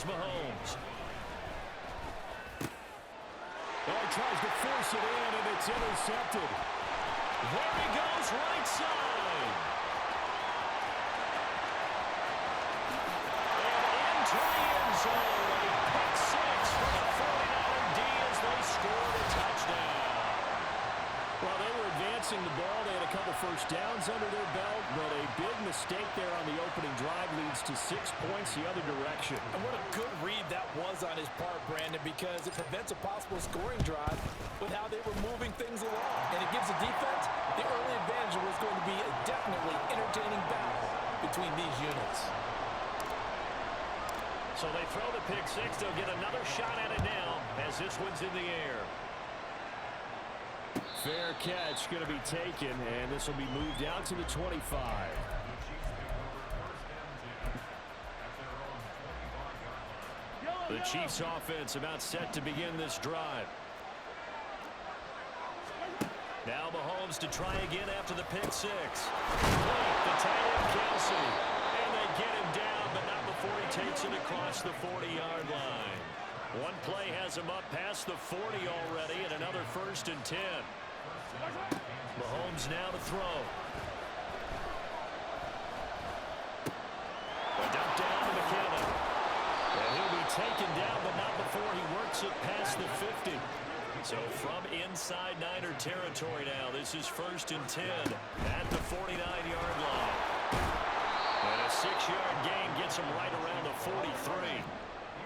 Here's Mahomes. Oh, he tries to force it in, and it's intercepted. There he goes, right side. And into the end zone. A pick six for the 49er D as they scored a touchdown. Well, they were advancing the ball. They had a couple first downs under their belt, but a big mistake there on the opening drive leads to 6 points the other direction. And what a good read that was on his part, Brandon, because it prevents a possible scoring drive with how they were moving things along. And it gives the defense the early advantage. Was going to be a definitely entertaining battle between these units. So they throw the pick six. They'll get another shot at it now as this one's in the air. Fair catch going to be taken, and this will be moved out to the 25. The Chiefs offense about set to begin this drive. Now Mahomes to try again after the pick six. The tight end Kelsey. And they get him down, but not before he takes it across the 40-yard line. One play has him up past the 40 already, and another 1st and 10. Mahomes now to throw. A dump down to McKinnon. And he'll be taken down, but not before he works it past the 50. So from inside Niner territory now, this is 1st and 10 at the 49-yard line. And a 6-yard gain gets him right around the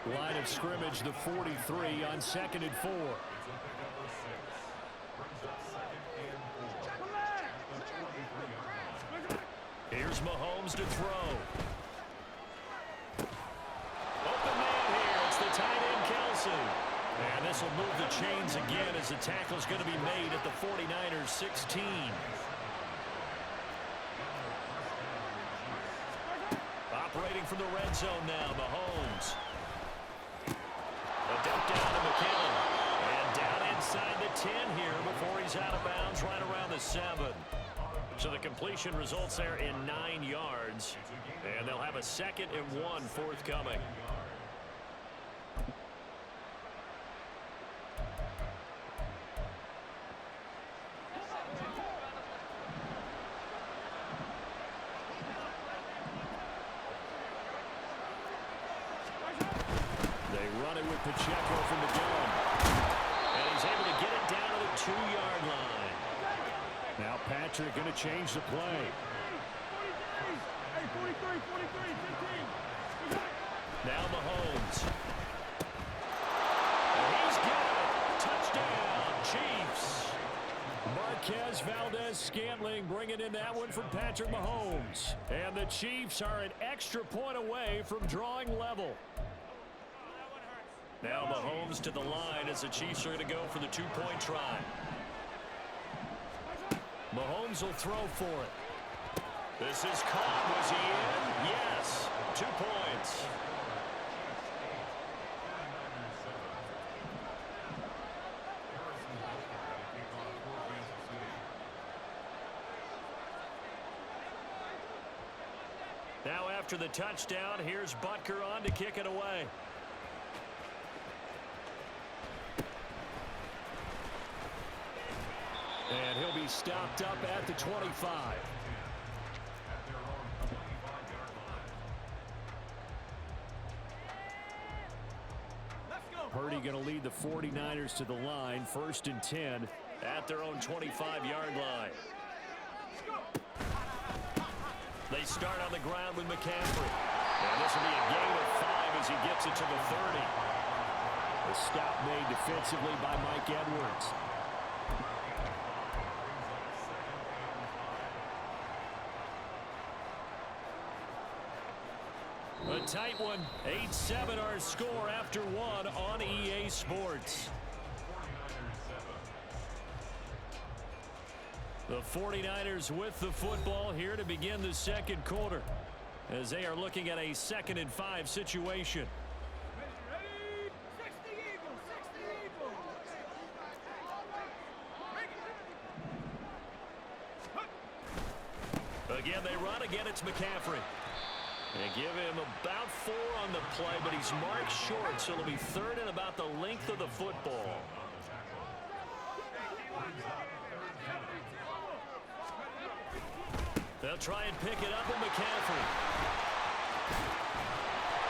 43. Line of scrimmage, the 43 on 2nd and 4. Here's Mahomes to throw. Open man here. It's the tight end, Kelsey. And this will move the chains again as the tackle's going to be made at the 49ers 16. Operating from the red zone now, Mahomes. A dump down to McKinnon. And down inside the 10 here before he's out of bounds right around the 7. So the completion results there in 9 yards. And they'll have a 2nd and 1 forthcoming. They run it with Pacheco from the gun. And he's able to get it down to the 2-yard line. Now Patrick going to change the play. Now Mahomes. And he's got it. Touchdown, Chiefs. Marquez Valdez-Scantling bringing in that one from Patrick Mahomes. And the Chiefs are an extra point away from drawing level. Now Mahomes to the line as the Chiefs are going to go for the 2-point try. Mahomes will throw for it. This is caught. Was he in? Yes. 2 points. Now after the touchdown, here's Butker on to kick it away. And he'll be stopped up at the 25. Purdy going to lead the 49ers to the line. 1st and 10 at their own 25-yard line. They start on the ground with McCaffrey. And this will be a gain of 5 as he gets it to the 30. The stop made defensively by Mike Edwards. A tight one. 8-7 our score after 1 on EA Sports. The 49ers with the football here to begin the 2nd quarter as they are looking at a 2nd and 5 situation. Again, they run. Again, it's McCaffrey. They give him about 4 on the play, but he's marked short, so it'll be 3rd and about the length of the football. They'll try and pick it up with McCaffrey.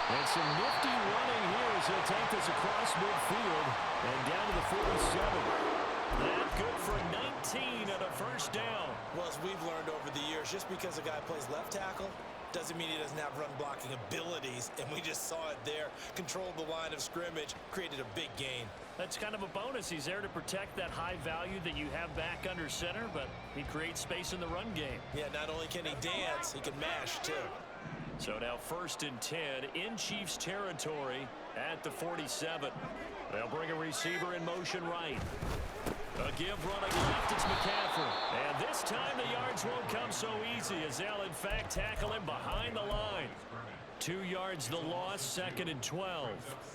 And some nifty running here as he'll take this across midfield and down to the 47. That good for 19 and a first down. Well, as we've learned over the years, just because a guy plays left tackle doesn't mean he doesn't have run blocking abilities, and we just saw it there. Controlled the line of scrimmage, created a big gain. That's kind of a bonus. He's there to protect that high value that you have back under center, but he creates space in the run game. Yeah, not only can he dance, he can mash too. So now 1st and 10 in Chiefs territory at the 47. They'll bring a receiver in motion right. A give running left, it's McCaffrey. And this time the yards won't come so easy as they'll in fact tackle him behind the line. 2 yards the loss, 2nd and 12.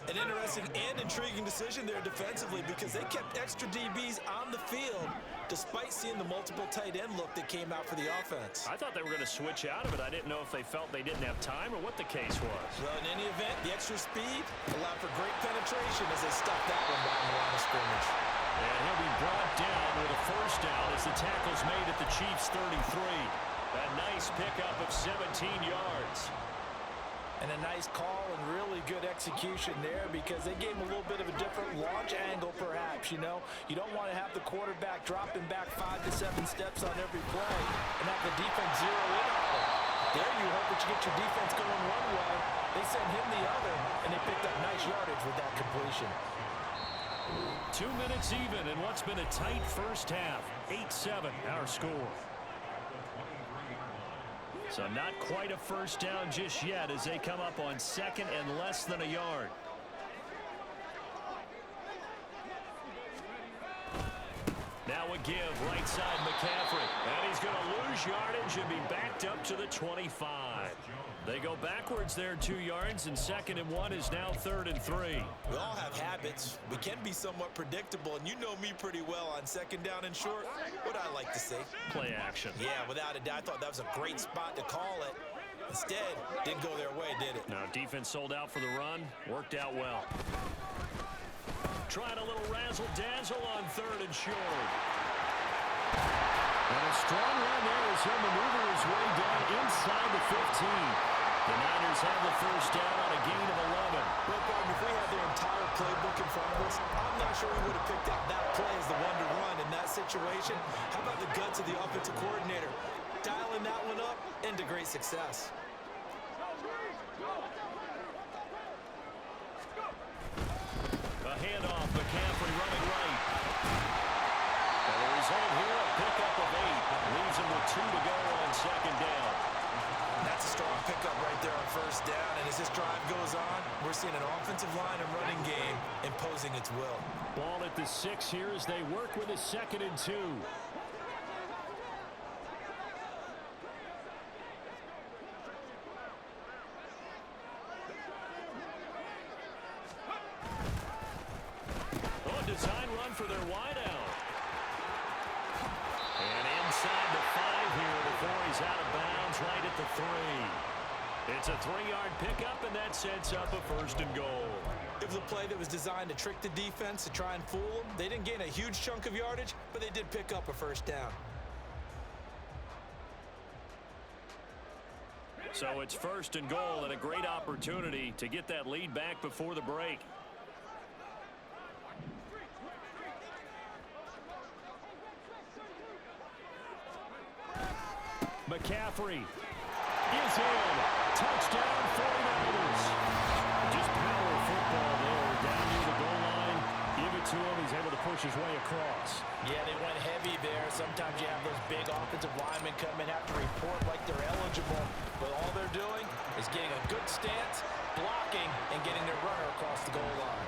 An interesting and intriguing decision there defensively because they kept extra DBs on the field despite seeing the multiple tight end look that came out for the offense. I thought they were going to switch out of it. I didn't know if they felt they didn't have time or what the case was. Well, in any event, the extra speed allowed for great penetration as they stuffed that one down the line of scrimmage. And he'll be brought down with a first down as the tackle's made at the Chiefs' 33. A nice pickup of 17 yards. And a nice call and really good execution there because they gave him a little bit of a different launch angle perhaps, you know. You don't want to have the quarterback dropping back 5 to 7 steps on every play and have the defense zero in on it. There you hope that you get your defense going one way. They sent him the other, and they picked up nice yardage with that completion. 2 minutes even in what's been a tight first half. 8-7 our score. So not quite a first down just yet as they come up on 2nd and less than a yard. Now a give right side McCaffrey. And he's going to lose yardage and be backed up to the 25. They go backwards there 2 yards, and 2nd and 1 is now 3rd and 3. We all have habits. We can be somewhat predictable, and you know me pretty well on 2nd down and short. What I like to say? Play action. Yeah, without a doubt. I thought that was a great spot to call it. Instead, didn't go their way, did it? No, defense sold out for the run. Worked out well. Trying a little razzle-dazzle on 3rd and short. And a strong run there as he'll maneuver his way down inside the 15. The Niners have the first down on a gain of 11. Well, Barton, if we had their entire playbook in front of us, I'm not sure we would have picked out that play as the one to run in that situation. How about the guts of the offensive coordinator? Dialing that one up into great success. A handoff, McCaffrey running right. And the result here, a pickup of 8. Leaves him with 2 to go on 2nd down. That's a strong pickup right there on 1st down. And as this drive goes on, we're seeing an offensive line and running game imposing its will. Ball at the 6 here as they work with a 2nd and 2. Design run for their wideout. And inside the 5 here before he's out of bounds right at the 3. It's a 3-yard pickup, and that sets up a 1st and goal. It was a play that was designed to trick the defense, to try and fool them. They didn't gain a huge chunk of yardage, but they did pick up a 1st down. So it's 1st and goal and a great opportunity to get that lead back before the break. McCaffrey is in. Touchdown 49ers. Just power football there. Down near the goal line. Give it to him. He's able to push his way across. Yeah, they went heavy there. Sometimes you have those big offensive linemen come in, have to report like they're eligible. But all they're doing is getting a good stance, blocking, and getting their runner across the goal line.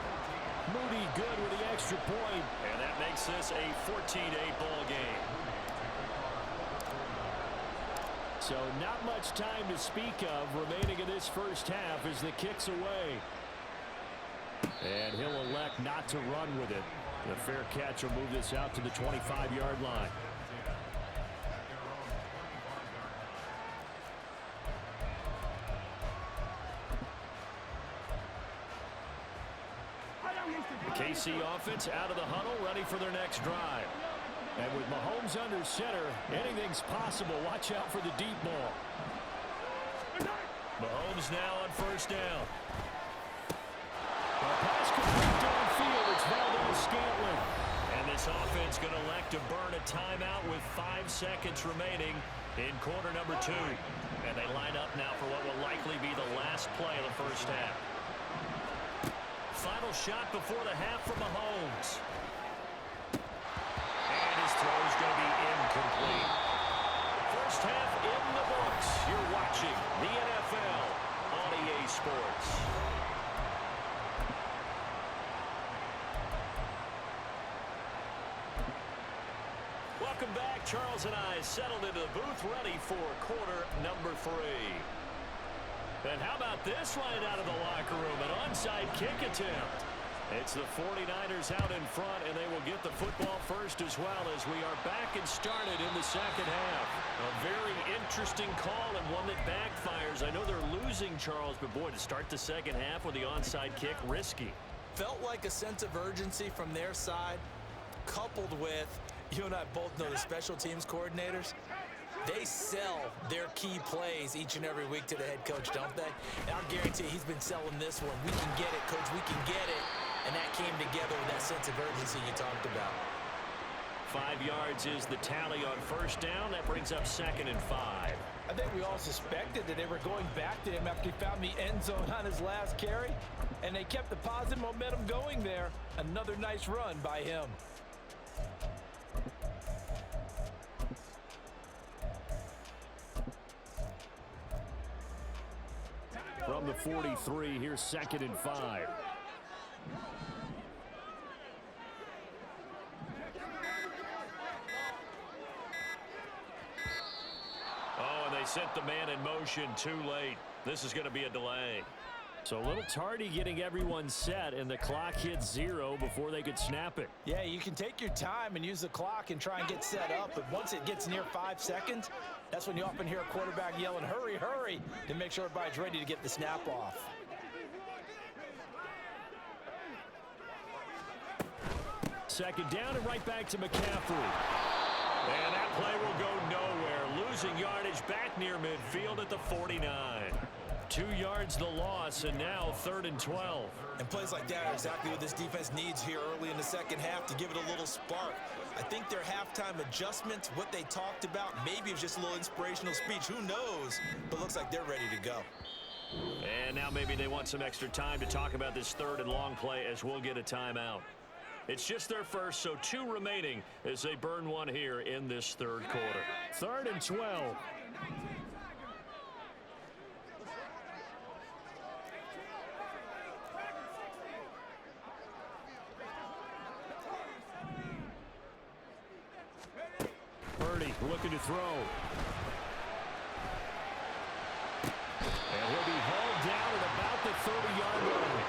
Moody good with the extra point. And that makes this a 14-8 ball game. So not much time to speak of remaining in this first half as the kick's away. And he'll elect not to run with it. The fair catch will move this out to the 25-yard line. The KC offense out of the huddle, ready for their next drive. And with Mahomes under center, anything's possible. Watch out for the deep ball. Mahomes now on first down. A pass complete downfield. It's Valdez-Scantling. And this offense going to elect to burn a timeout with 5 seconds remaining in quarter number 2. And they line up now for what will likely be the last play of the first half. Final shot before the half from Mahomes. And his throw is going to be incomplete. First half in the books. You're watching the NFL on EA Sports. Welcome back. Charles and I settled into the booth, ready for quarter number 3. And how about this right out of the locker room? An onside kick attempt. It's the 49ers out in front, and they will get the football first as well as we are back and started in the second half. A very interesting call and one that backfires. I know they're losing, Charles, but boy, to start the second half with the onside kick, risky. Felt like a sense of urgency from their side, coupled with, you and I both know the special teams coordinators. They sell their key plays each and every week to the head coach, don't they? And I'll guarantee he's been selling this one. We can get it, coach. We can get it. And that came together with that sense of urgency you talked about. 5 yards is the tally on first down. That brings up 2nd and 5. I think we all suspected that they were going back to him after he found the end zone on his last carry. And they kept the positive momentum going there. Another nice run by him. From the 43, here's 2nd and 5. Oh, and they sent the man in motion too late. This is going to be a delay. So a little tardy getting everyone set, and the clock hit 0 before they could snap it. Yeah, you can take your time and use the clock and try and get set up, but once it gets near 5 seconds, that's when you often hear a quarterback yelling, hurry, hurry, to make sure everybody's ready to get the snap off. Second down and right back to McCaffrey. And that play will go nowhere. Losing yardage back near midfield at the 49. 2 yards the loss, and now 3rd and 12. And plays like that are exactly what this defense needs here early in the second half to give it a little spark. I think their halftime adjustments, what they talked about, maybe it was just a little inspirational speech. Who knows? But looks like they're ready to go. And now maybe they want some extra time to talk about this 3rd and long play as we'll get a timeout. It's just their first, so 2 remaining as they burn one here in this 3rd quarter. 3rd and 12. Purdy looking to throw. And he'll be hauled down at about the 30-yard line.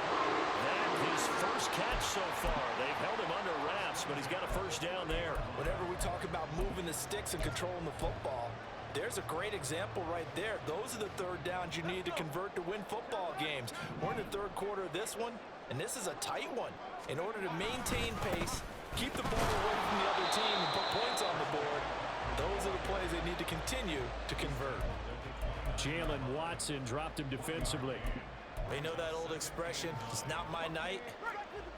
That his first catch so far. They've held him under wraps, but he's got a first down there. Whenever we talk about moving the sticks and controlling the football, there's a great example right there. Those are the 3rd downs you need to convert to win football games. We're in the 3rd quarter of this one, and this is a tight one. In order to maintain pace, keep the ball away from the other team, and put points on the board, those are the plays they need to continue to convert. Jalen Watson dropped him defensively. You know that old expression, it's not my night?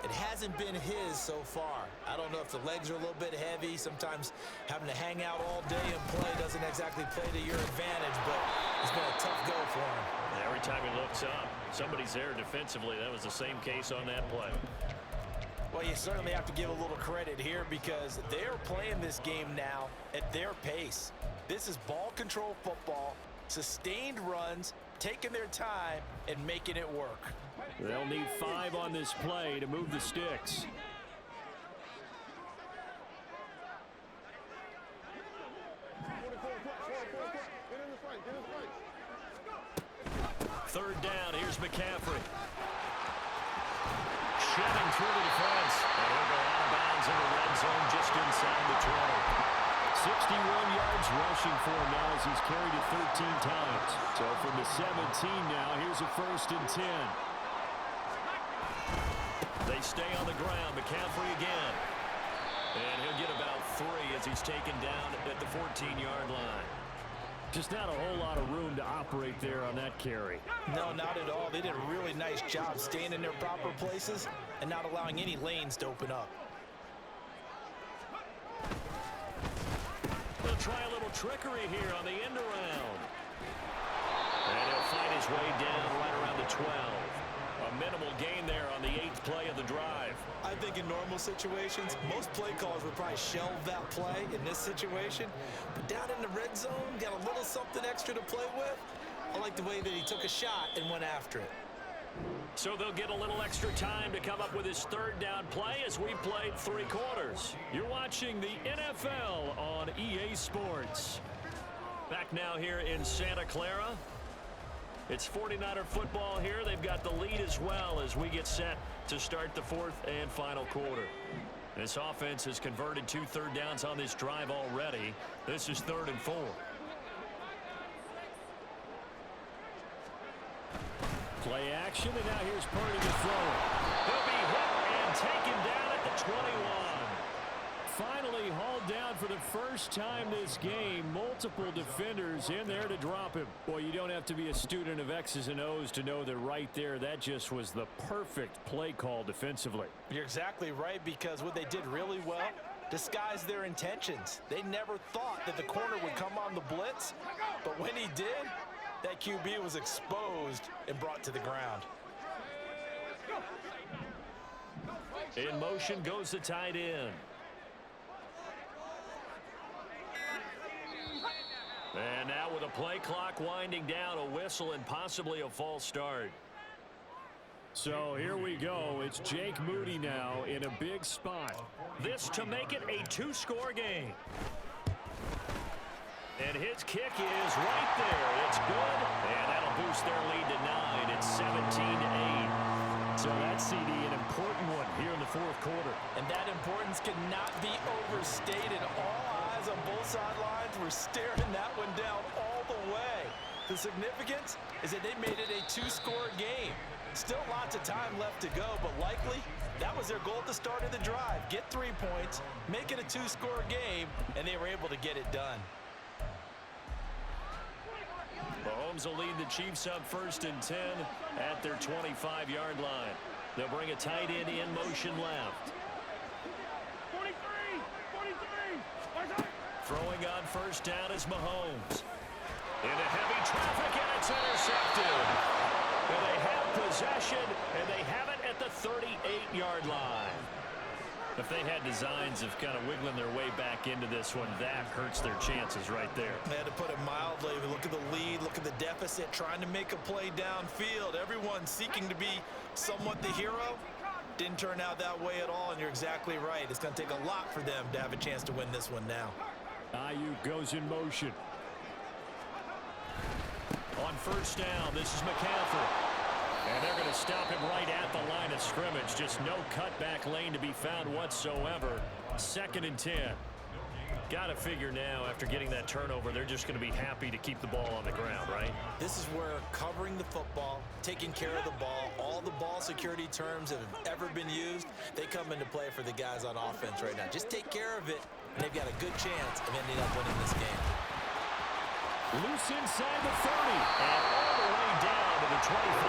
It hasn't been his so far. I don't know if the legs are a little bit heavy. Sometimes having to hang out all day and play doesn't exactly play to your advantage, but it's been a tough go for him. Every time he looks up, somebody's there defensively. That was the same case on that play. Well, you certainly have to give a little credit here because they're playing this game now at their pace. This is ball control football, sustained runs, taking their time and making it work. They'll need 5 on this play to move the sticks. Third down, here's McCaffrey. Shedding through the defense. And he'll go out of bounds in the red zone just inside the 20. 61 yards rushing for him now as he's carried it 13 times. So from the 17 now, here's a 1st and 10. They stay on the ground. McCaffrey again. And he'll get about 3 as he's taken down at the 14-yard line. Just not a whole lot of room to operate there on that carry. No, not at all. They did a really nice job staying in their proper places and not allowing any lanes to open up. They'll try a little trickery here on the end around. And he'll find his way down right around the 12. A minimal gain there on the 8th play of the drive. I think in normal situations, most play callers would probably shelve that play in this situation. But down in the red zone, got a little something extra to play with. I like the way that he took a shot and went after it. So they'll get a little extra time to come up with his 3rd down play as we played 3 quarters. You're watching the NFL on EA Sports. Back now here in Santa Clara. It's 49er football here. They've got the lead as well as we get set to start the 4th and final quarter. This offense has converted 2 third downs on this drive already. This is 3rd and 4. Play action, and now here's Purdy to throw it. He'll be hit and taken down at the 21. Finally hauled down for the first time this game. Multiple defenders in there to drop him. Boy, you don't have to be a student of X's and O's to know that right there, that just was the perfect play call defensively. You're exactly right, because what they did really well, disguised their intentions. They never thought that the corner would come on the blitz, but when he did, that QB was exposed and brought to the ground. In motion goes the tight end. And now with a play clock winding down, a whistle and possibly a false start. So here we go. It's Jake Moody now in a big spot. This to make it a 2-score game. And his kick is right there. It's good. And that'll boost their lead to 9. It's 17-8. So that CD, an important one here in the 4th quarter. And that importance cannot be overstated. All eyes on both sidelines were staring that one down all the way. The significance is that they made it a 2-score game. Still lots of time left to go, but likely that was their goal at the start of the drive. Get 3 points, make it a 2-score game, and they were able to get it done. Mahomes will lead the Chiefs up 1st and 10 at their 25-yard line. They'll bring a tight end in motion left. 43. Throwing on 1st down is Mahomes. Into heavy traffic, and it's intercepted. And they have possession, and they have it at the 38-yard line. If they had designs of kind of wiggling their way back into this one, that hurts their chances right there. They had to put it mildly. Look at the lead, look at the deficit, trying to make a play downfield. Everyone seeking to be somewhat the hero. Didn't turn out that way at all, and you're exactly right. It's going to take a lot for them to have a chance to win this one now. Ayuk goes in motion. On 1st down, this is McCaffrey. And they're going to stop him right at the line of scrimmage. Just no cutback lane to be found whatsoever. 2nd and 10. Got to figure now, after getting that turnover, they're just going to be happy to keep the ball on the ground, right? This is where covering the football, taking care of the ball, all the ball security terms that have ever been used, they come into play for the guys on offense right now. Just take care of it, and they've got a good chance of ending up winning this game. Loose inside the 30. And all the way down to the 25.